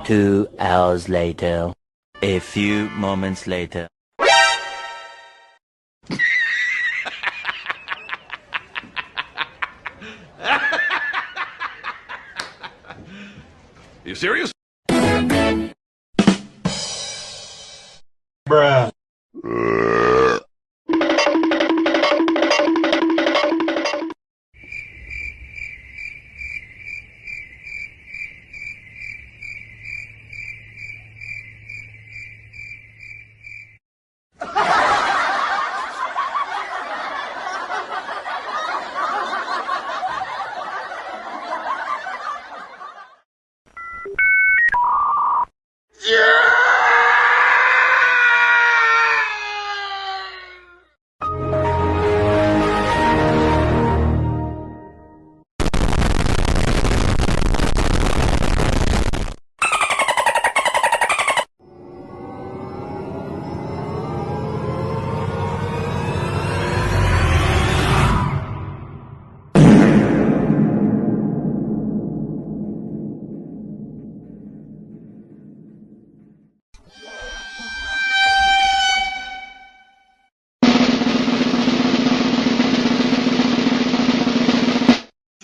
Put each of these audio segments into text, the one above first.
2 hours later. A few moments later. You serious? Bruh.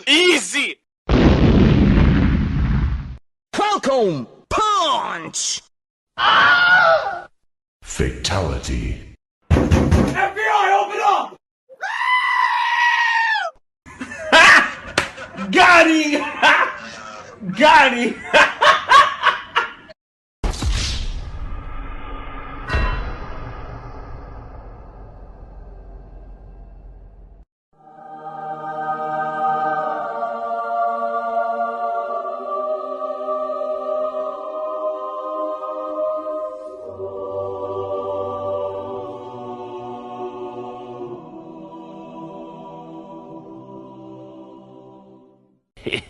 Easy! Falcon punch! Fatality. FBI, open up! Got him! Got him!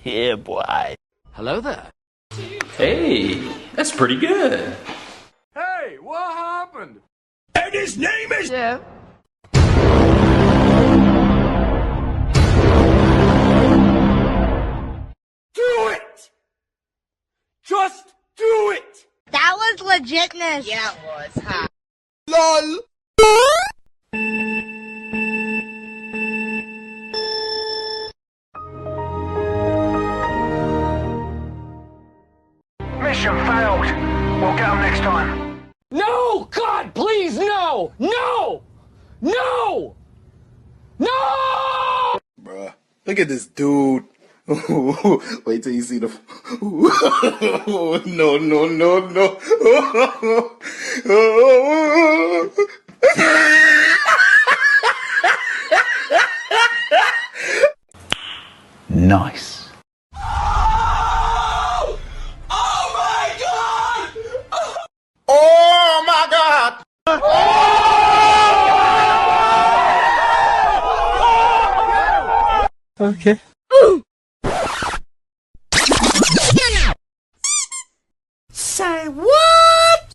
Yeah, boy. Hello there. Hey, that's pretty good. Hey, what happened? And his name is... Yeah. Do it! Just do it! That was legitness. Yeah, it was, huh? LOL! Mission failed. We'll get them next time. No! God, please, no! No! No! No! Bruh, look at this dude. Wait till you see the... No, no, no, no. Nice. Oh my God! Okay. Say what?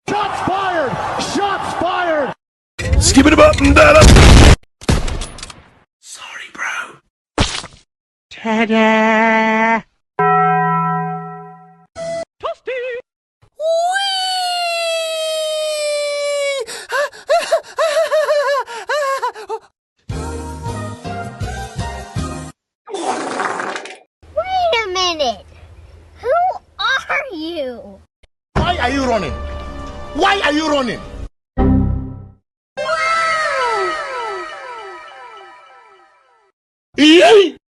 Shots fired! Shots fired! Skip it up and down. Sorry, bro. Ta-da! Wait a minute. Who are you? Why are you running? Why are you running?